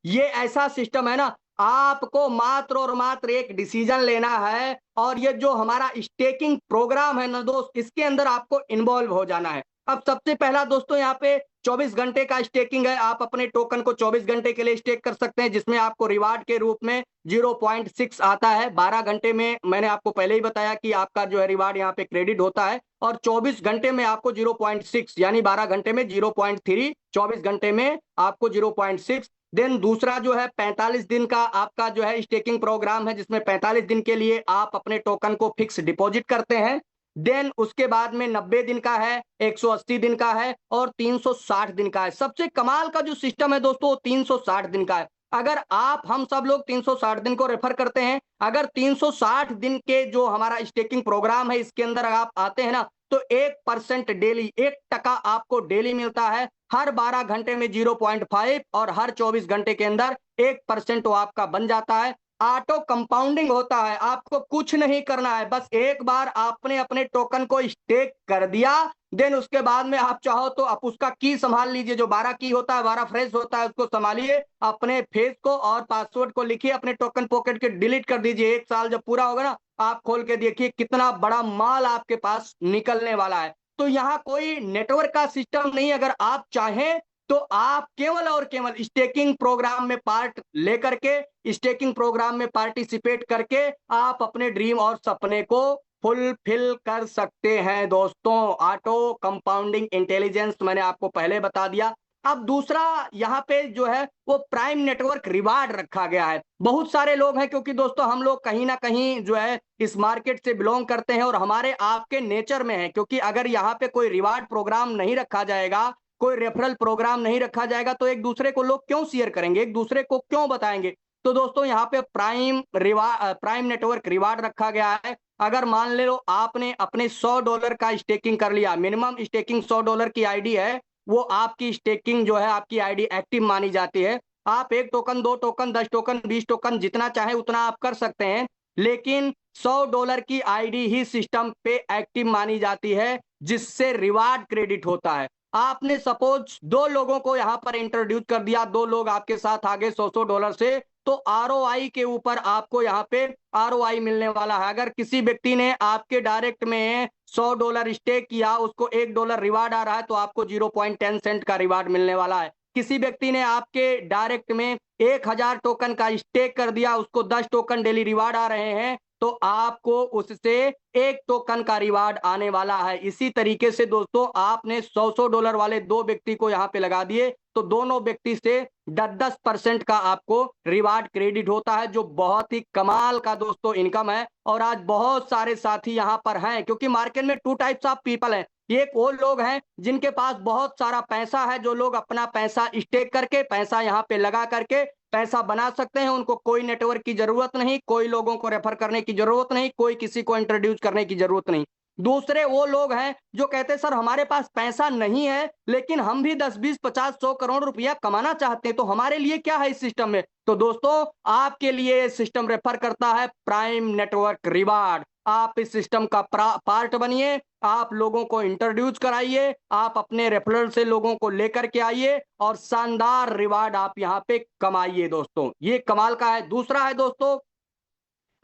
ये ऐसा सिस्टम है ना, आपको मात्र और मात्र एक डिसीजन लेना है और ये जो हमारा स्टेकिंग प्रोग्राम है ना दोस्त, इसके अंदर आपको इन्वॉल्व हो जाना है। अब सबसे पहला दोस्तों यहाँ पे 24 घंटे का स्टेकिंग है। आप अपने टोकन को 24 घंटे के लिए स्टेक कर सकते हैं, जिसमें आपको रिवार्ड के रूप में 0.6 आता है। 12 घंटे में मैंने आपको पहले ही बताया कि आपका जो है रिवार्ड यहाँ पे क्रेडिट होता है, और 24 घंटे में आपको 0.6, यानी 12 घंटे में 0.3, 24 घंटे में आपको 0.6। देन दूसरा जो है 45 दिन का आपका जो है स्टेकिंग प्रोग्राम है, जिसमें 45 दिन के लिए आप अपने टोकन को फिक्स डिपॉजिट करते हैं। देन उसके बाद में 90 दिन का है, 180 दिन का है और 360 दिन का है। सबसे कमाल का जो सिस्टम है दोस्तों, 360 दिन का है। अगर आप हम सब लोग 360 दिन को रेफर करते हैं, अगर 360 दिन के जो हमारा स्टेकिंग प्रोग्राम है इसके अंदर अगर आप आते हैं ना, तो 1% डेली, 1% आपको डेली मिलता है। हर 12 घंटे में 0.5 और हर 24 घंटे के अंदर 1% वो आपका बन जाता है। ऑटो कंपाउंडिंग होता है, आपको कुछ नहीं करना है, बस एक बार आपने अपने टोकन को स्टेक कर दिया, देन उसके बाद में आप चाहो तो आप उसका की संभाल लीजिए। जो 12 की होता है, 12 फ्रेश होता है, उसको संभालिए, अपने फेस को और पासवर्ड को लिखिए, अपने टोकन पॉकेट के डिलीट कर दीजिए। 1 साल जब पूरा होगा ना, आप खोल के देखिए कितना बड़ा माल आपके पास निकलने वाला है। तो यहाँ कोई नेटवर्क का सिस्टम नहीं। अगर आप चाहें तो आप केवल और केवल स्टेकिंग प्रोग्राम में पार्ट लेकर के, स्टेकिंग प्रोग्राम में पार्टिसिपेट करके आप अपने ड्रीम और सपने को फुलफिल कर सकते हैं दोस्तों। ऑटो कंपाउंडिंग इंटेलिजेंस मैंने आपको पहले बता दिया। अब दूसरा यहाँ पे जो है वो प्राइम नेटवर्क रिवार्ड रखा गया है। बहुत सारे लोग हैं, क्योंकि दोस्तों हम लोग कहीं ना कहीं जो है इस मार्केट से बिलोंग करते हैं और हमारे आपके नेचर में है, क्योंकि अगर यहाँ पे कोई रिवार्ड प्रोग्राम नहीं रखा जाएगा, कोई रेफरल प्रोग्राम नहीं रखा जाएगा, तो एक दूसरे को लोग क्यों शेयर करेंगे, एक दूसरे को क्यों बताएंगे। तो दोस्तों यहाँ पे प्राइम नेटवर्क रिवार्ड रखा गया है। अगर मान ले लो आपने अपने $100 का स्टेकिंग कर लिया, मिनिमम स्टेकिंग $100 की आईडी है, वो आपकी स्टेकिंग जो है आपकी आईडी एक्टिव मानी जाती है। आप 1 टोकन, 2 टोकन, 10 टोकन, 20 टोकन जितना चाहे उतना आप कर सकते हैं, लेकिन $100 की आईडी ही सिस्टम पे एक्टिव मानी जाती है, जिससे रिवार्ड क्रेडिट होता है। आपने सपोज 2 लोगों को यहां पर इंट्रोड्यूस कर दिया, 2 लोग आपके साथ आगे $100 से, तो आरओआई के ऊपर आपको यहाँ पे आरओआई मिलने वाला है। अगर किसी व्यक्ति ने आपके डायरेक्ट में $100 स्टेक किया, उसको $1 रिवार्ड आ रहा है, तो आपको 0.10 सेंट का रिवार्ड मिलने वाला है। किसी व्यक्ति ने आपके डायरेक्ट में 1000 टोकन का स्टेक कर दिया, उसको 10 टोकन डेली रिवार्ड आ रहे हैं, तो आपको उससे 1 टोकन का रिवार्ड आने वाला है। इसी तरीके से दोस्तों आपने $100 वाले 2 व्यक्ति को यहाँ पे लगा दिए, तो दोनों व्यक्ति से 10-10% का आपको रिवार्ड क्रेडिट होता है, जो बहुत ही कमाल का दोस्तों इनकम है। और आज बहुत सारे साथी यहाँ पर हैं, क्योंकि मार्केट में 2 टाइप्स ऑफ पीपल हैं। एक वो लोग हैं जिनके पास बहुत सारा पैसा है, जो लोग अपना पैसा स्टेक करके, पैसा यहाँ पे लगा करके पैसा बना सकते हैं। उनको कोई नेटवर्क की जरूरत नहीं, कोई लोगों को रेफर करने की जरूरत नहीं, कोई किसी को इंट्रोड्यूस करने की जरूरत नहीं। दूसरे वो लोग हैं जो कहते हैं सर हमारे पास पैसा नहीं है, लेकिन हम भी 10, 20, 50, 100 करोड़ रुपया कमाना चाहते हैं, तो हमारे लिए क्या है इस सिस्टम में। तो दोस्तों आपके लिए सिस्टम रेफर करता है प्राइम नेटवर्क रिवार्ड। आप इस सिस्टम का पार्ट बनिए, आप लोगों को इंट्रोड्यूस कराइए, आप अपने रेफरल से लोगों को लेकर के आइए और शानदार रिवार्ड आप यहाँ पे कमाइए दोस्तों। ये कमाल का है। दूसरा है दोस्तों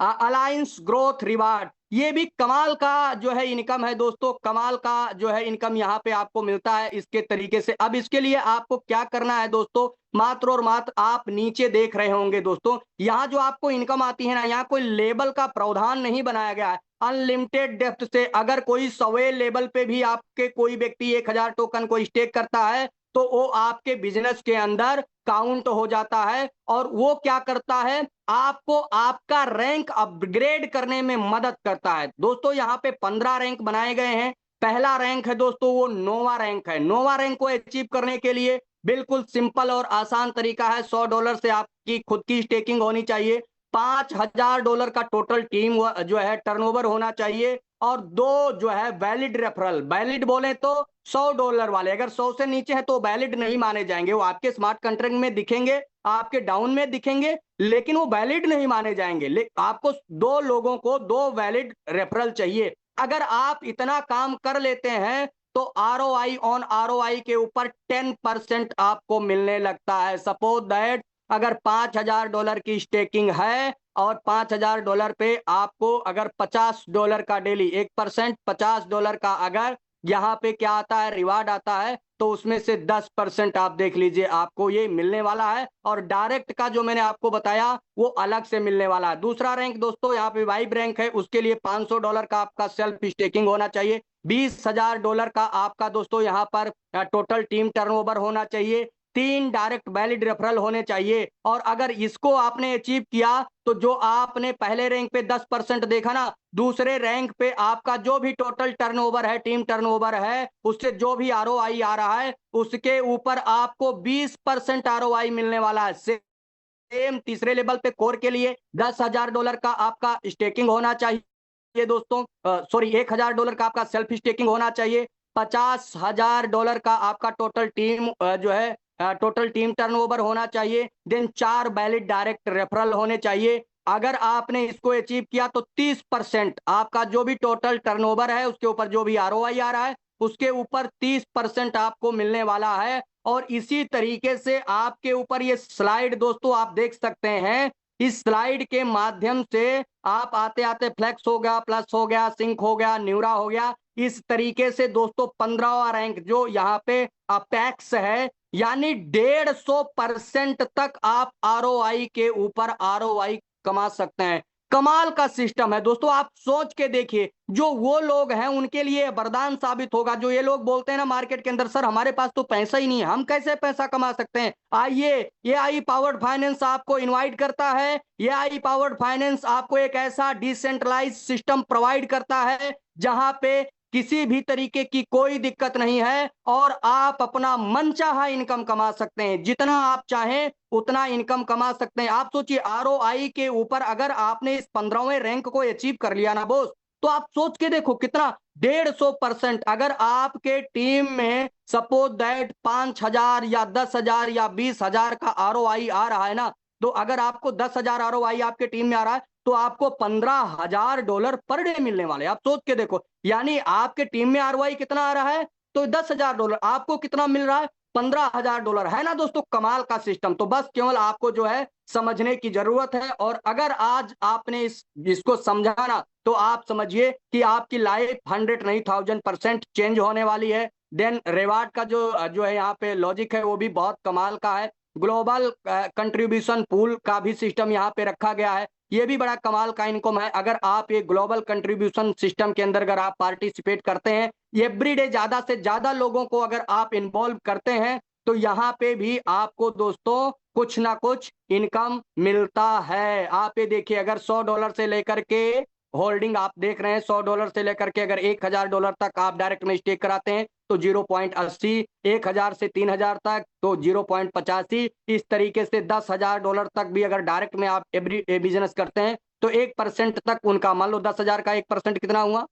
अलायंस ग्रोथ रिवार्ड। ये भी कमाल का जो है इनकम है दोस्तों, कमाल का जो है इनकम यहाँ पे आपको मिलता है इसके तरीके से। अब इसके लिए आपको क्या करना है दोस्तों, मात्र और मात्र आप नीचे देख रहे होंगे दोस्तों, यहाँ जो आपको इनकम आती है ना, यहाँ कोई लेवल का प्रावधान नहीं बनाया गया है। अनलिमिटेड डेप्थ से अगर कोई 100वें लेवल पे भी आपके कोई व्यक्ति 1000 टोकन को स्टेक करता है, तो वो आपके बिजनेस के अंदर काउंट हो जाता है, और वो क्या करता है, आपको आपका रैंक अपग्रेड करने में मदद करता है। दोस्तों यहाँ पे 15 रैंक बनाए गए हैं। पहला रैंक है दोस्तों वो नोवा रैंक है। नोवा रैंक को अचीव करने के लिए बिल्कुल सिंपल और आसान तरीका है। $100 से आपकी खुद की स्टेकिंग होनी चाहिए, $5000 का टोटल टीम जो है टर्नओवर होना चाहिए, और 2 जो है वैलिड रेफरल, वैलिड बोले तो $100 वाले, अगर 100 से नीचे है तो वैलिड नहीं माने जाएंगे। वो आपके स्मार्ट कॉन्ट्रैक्ट में दिखेंगे, आपके डाउन में दिखेंगे, लेकिन वो वैलिड नहीं माने जाएंगे। आपको 2 लोगों को 2 वैलिड रेफरल चाहिए। अगर आप इतना काम कर लेते हैं, तो आरओआई ऑन आरओआई के ऊपर 10% आपको मिलने लगता है। सपोज दैट अगर $5,000 की स्टेकिंग है और $5,000 पे आपको अगर $50 का डेली 1% $50 का अगर यहाँ पे क्या आता है, रिवार्ड आता है, तो उसमें से 10% आप देख लीजिए आपको ये मिलने वाला है। और डायरेक्ट का जो मैंने आपको बताया वो अलग से मिलने वाला है। दूसरा रैंक दोस्तों यहाँ पे वाइब रैंक है, उसके लिए $500 का आपका सेल्फ स्टेकिंग होना चाहिए। $20,000 का आपका दोस्तों यहाँ पर टोटल टीम टर्नओवर होना चाहिए। 3 डायरेक्ट वैलिड रेफरल होने चाहिए। और अगर इसको आपने अचीव किया तो जो आपने पहले रैंक पे 10% देखा ना, दूसरे रैंक पे आपका जो भी टोटल टर्नओवर है, टीम टर्नओवर है, उससे जो भी आरओआई आ रहा है उसके ऊपर आपको 20% आरओआई मिलने वाला है। सेम तीसरे लेवल पे कोर के लिए $10,000 का आपका स्टेकिंग होना चाहिए दोस्तों, सॉरी $1,000 का आपका सेल्फ स्टेकिंग होना चाहिए। $50,000 का आपका टोटल टीम जो है टोटल टीम टर्नओवर होना चाहिए। देन 4 वैलिड डायरेक्ट रेफरल होने चाहिए। अगर आपने इसको अचीव किया तो 30% आपका जो भी टोटल टर्नओवर है उसके ऊपर जो भी आरओआई आ रहा है उसके ऊपर 30% आपको मिलने वाला है। और इसी तरीके से आपके ऊपर ये स्लाइड दोस्तों आप देख सकते हैं। इस स्लाइड के माध्यम से आप आते आते फ्लेक्स हो गया, प्लस हो गया, सिंक हो गया, न्यूरा हो गया, इस तरीके से दोस्तों 15वां रैंक जो यहाँ पे अपेक्स है, यानी 150% तक आप आरओआई के ऊपर आरओआई कमा सकते हैं। कमाल का सिस्टम है दोस्तों, आप सोच के देखिए। जो वो लोग हैं उनके लिए वरदान साबित होगा। जो ये लोग बोलते हैं ना मार्केट के अंदर, सर हमारे पास तो पैसा ही नहीं है, हम कैसे पैसा कमा सकते हैं। आइए, ये आई पावर्ड फाइनेंस आपको इनवाइट करता है। ये आई पावर्ड फाइनेंस आपको एक ऐसा डिसेंट्रलाइज सिस्टम प्रोवाइड करता है जहां पे किसी भी तरीके की कोई दिक्कत नहीं है और आप अपना मनचाहा इनकम कमा सकते हैं। जितना आप चाहें उतना इनकम कमा सकते हैं। आप सोचिए, आरओआई के ऊपर अगर आपने इस 15वें रैंक को अचीव कर लिया ना बोस, तो आप सोच के देखो कितना 150%। अगर आपके टीम में सपोज दैट 5,000 या 10,000 या 20,000 का आरओआई आ रहा है ना, तो अगर आपको 10,000 आरओआई आपके टीम में आ रहा है तो आपको $15,000 पर डे मिलने वाले। आप सोच के देखो, यानी आपके टीम में आरओआई कितना आ रहा है, तो $10,000, आपको कितना मिल रहा है, $15,000। है ना दोस्तों, कमाल का सिस्टम। तो बस केवल आपको जो है समझने की जरूरत है। और अगर आज आपने इसको समझा ना, तो आप समझिए कि आपकी लाइफ 100 नहीं 1000% चेंज होने वाली है। देन रिवार्ड का जो है यहाँ पे लॉजिक है वो भी बहुत कमाल का है। ग्लोबल कंट्रीब्यूशन पूल का भी सिस्टम यहाँ पे रखा गया है, ये भी बड़ा कमाल का इनकम है। अगर आप ये ग्लोबल कंट्रीब्यूशन सिस्टम के अंदर अगर आप पार्टिसिपेट करते हैं, एवरीडे ज्यादा से ज्यादा लोगों को अगर आप इन्वॉल्व करते हैं, तो यहाँ पे भी आपको दोस्तों कुछ ना कुछ इनकम मिलता है। आप ये देखिए, अगर $100 से लेकर के होल्डिंग आप देख रहे हैं, $100 से लेकर के अगर $1,000 तक आप डायरेक्ट में स्टेक कराते हैं तो 0.80, 1,000 से 3,000 तक तो 0.85, इस तरीके से $10,000 तक भी अगर डायरेक्ट में आप एवरी बिजनेस करते हैं तो 1% तक उनका, मान लो 10,000 का 1% कितना हुआ,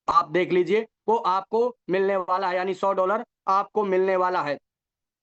आप देख लीजिए, वो आपको मिलने वाला है, यानी $100 आपको मिलने वाला है।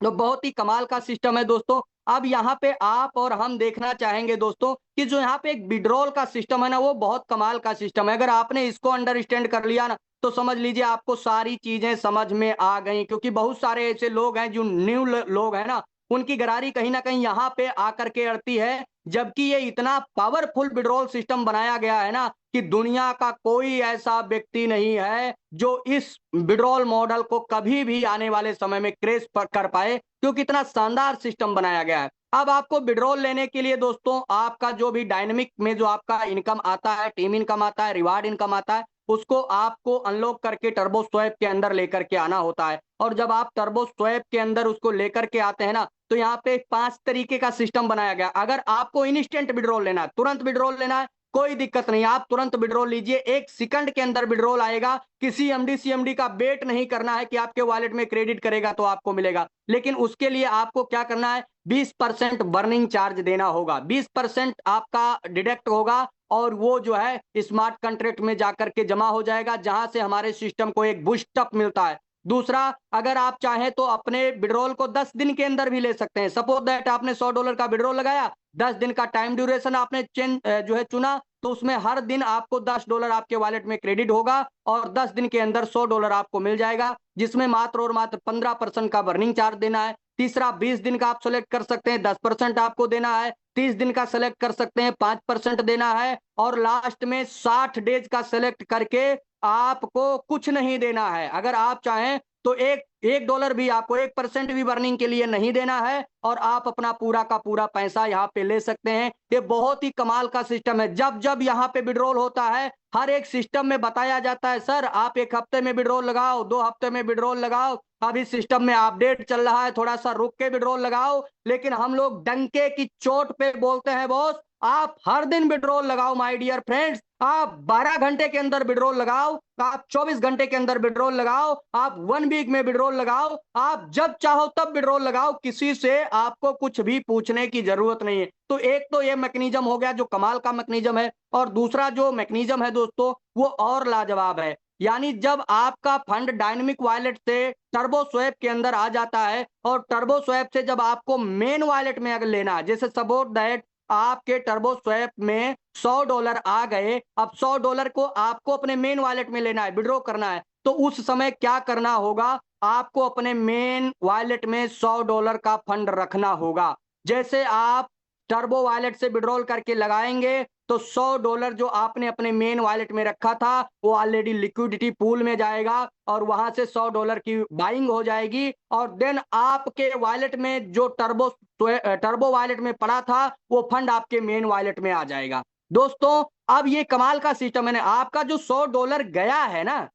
तो बहुत ही कमाल का सिस्टम है दोस्तों। अब यहाँ पे आप और हम देखना चाहेंगे दोस्तों कि जो यहाँ पे एक विड्रॉल का सिस्टम है ना, वो बहुत कमाल का सिस्टम है। अगर आपने इसको अंडरस्टैंड कर लिया ना, तो समझ लीजिए आपको सारी चीजें समझ में आ गई। क्योंकि बहुत सारे ऐसे लोग हैं जो न्यू लोग हैं ना, उनकी गरारी कहीं ना कहीं यहाँ पे आकर के अड़ती है। जबकि ये इतना पावरफुल विड्रॉल सिस्टम बनाया गया है ना, कि दुनिया का कोई ऐसा व्यक्ति नहीं है जो इस विड्रॉल मॉडल को कभी भी आने वाले समय में क्रेश कर पाए, क्योंकि इतना शानदार सिस्टम बनाया गया है। अब आपको विड्रॉल लेने के लिए दोस्तों आपका जो भी डायनेमिक में जो आपका इनकम आता है, टीम इनकम आता है, रिवार्ड इनकम आता है, उसको आपको अनलॉक करके टर्बो स्वैप के अंदर लेकर के आना होता है। और जब आप टर्बो स्वैप के अंदर उसको लेकर के आते हैं ना, तो यहाँ पे 5 तरीके का सिस्टम बनाया गया। अगर आपको इंस्टेंट विड्रॉल लेना है, तुरंत विड्रॉल लेना है, कोई दिक्कत नहीं, आप तुरंत विड्रॉल लीजिए, 1 सेकंड के अंदर विड्रॉल आएगा। किसी एमडी सीएमडी का वेट नहीं करना है कि आपके वॉलेट में क्रेडिट करेगा तो आपको मिलेगा। लेकिन उसके लिए आपको क्या करना है, 20% बर्निंग चार्ज देना होगा, 20% आपका डिडक्ट होगा और वो जो है स्मार्ट कॉन्ट्रैक्ट में जाकर के जमा हो जाएगा, जहां से हमारे सिस्टम को एक बूस्टअप मिलता है। दूसरा, अगर आप चाहें तो अपने विड्रॉल को 10 दिन के अंदर भी ले सकते हैं। सपोज दैट आपने $100 का विड्रॉल लगाया 10 दिन का टाइम ड्यूरेशन आपने जो है चुना, तो उसमें हर दिन आपको $10 आपके वॉलेट में क्रेडिट होगा और 10 दिन के अंदर $100 आपको मिल जाएगा, जिसमें मात्र और मात्र 15% का बर्निंग चार्ज देना है। तीसरा, 20 दिन का आप सेलेक्ट कर सकते हैं, 10% आपको देना है। 30 दिन का सेलेक्ट कर सकते हैं, 5% देना है। और लास्ट में 60 डेज का सेलेक्ट करके आपको कुछ नहीं देना है। अगर आप चाहें तो एक डॉलर भी, आपको 1% भी बर्निंग के लिए नहीं देना है और आप अपना पूरा का पूरा पैसा यहाँ पे ले सकते हैं। ये बहुत ही कमाल का सिस्टम है। जब जब यहाँ पे विड्रॉल होता है, हर एक सिस्टम में बताया जाता है, सर आप 1 हफ्ते में विड्रॉल लगाओ, 2 हफ्ते में विड्रॉल लगाओ, अभी सिस्टम में अपडेट चल रहा है, थोड़ा सा रुक के विड्रॉल लगाओ। लेकिन हम लोग डंके की चोट पे बोलते हैं, बॉस आप हर दिन विड्रॉल लगाओ माय डियर फ्रेंड्स। आप 12 घंटे के अंदर विड्रॉल लगाओ, आप 24 घंटे के अंदर विड्रॉल लगाओ, आप 1 वीक में विड्रॉल लगाओ, आप जब चाहो तब विड्रॉल लगाओ, किसी से आपको कुछ भी पूछने की जरूरत नहीं है। तो एक तो ये मैकेनिज्म हो गया जो कमाल का मैकेनिज्म है, और दूसरा जो मैकेनिज्म है दोस्तों वो और लाजवाब है। यानी जब आपका फंड डायनेमिक वॉलेट से टर्बो स्वैप के अंदर आ जाता है, और टर्बो स्वैप से जब आपको मेन वॉलेट में अगर लेना है, जैसे सपोज दैट आपके टर्बो स्वैप में $100 आ गए, अब $100 को आपको अपने मेन वॉलेट में लेना है, विड्रॉ करना है, तो उस समय क्या करना होगा, आपको अपने मेन वॉलेट में $100 का फंड रखना होगा। जैसे आप टर्बो वॉलेट से विड्रॉल करके लगाएंगे तो $100 जो आपने अपने मेन वॉलेट में रखा था वो ऑलरेडी लिक्विडिटी पूल में जाएगा और वहां से $100 की बाइंग हो जाएगी, और देन आपके वॉलेट में जो टर्बो वॉलेट में पड़ा था वो फंड आपके मेन वॉलेट में आ जाएगा। दोस्तों अब ये कमाल का सिस्टम है ना, आपका जो $100 गया है ना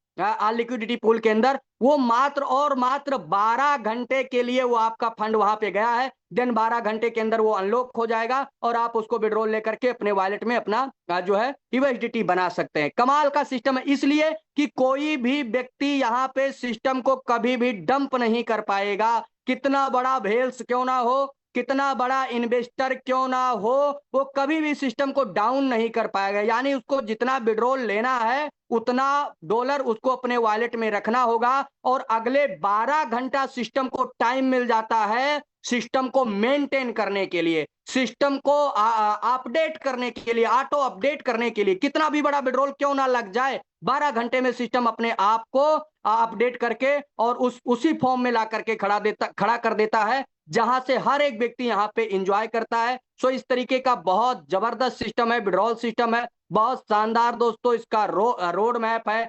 लिक्विडिटी पूल के अंदर, वो मात्र और मात्र 12 घंटे के लिए वो आपका फंड वहां पे गया है। देन 12 घंटे के अंदर वो अनलॉक हो जाएगा और आप उसको विड्रॉल लेकर के अपने वॉलेट में अपना जो है यूएसडीटी बना सकते हैं। कमाल का सिस्टम है, इसलिए कि कोई भी व्यक्ति यहाँ पे सिस्टम को कभी भी डंप नहीं कर पाएगा। कितना बड़ा वेल्स क्यों ना हो, कितना बड़ा इन्वेस्टर क्यों ना हो, वो कभी भी सिस्टम को डाउन नहीं कर पाएगा। यानी उसको जितना विड्रॉल लेना है उतना डॉलर उसको अपने वॉलेट में रखना होगा, और अगले 12 घंटा सिस्टम को टाइम मिल जाता है सिस्टम को मेंटेन करने के लिए, सिस्टम को अपडेट करने के लिए, ऑटो अपडेट करने के लिए। कितना भी बड़ा विड्रॉल क्यों ना लग जाए, 12 घंटे में सिस्टम अपने आप को अपडेट करके और उसी फॉर्म में ला करके खड़ा कर देता है जहां से हर एक व्यक्ति यहाँ पे एंजॉय करता है। सो इस तरीके का बहुत जबरदस्त सिस्टम है, विड्रॉल सिस्टम है, बहुत शानदार दोस्तों इसका रोड मैप है।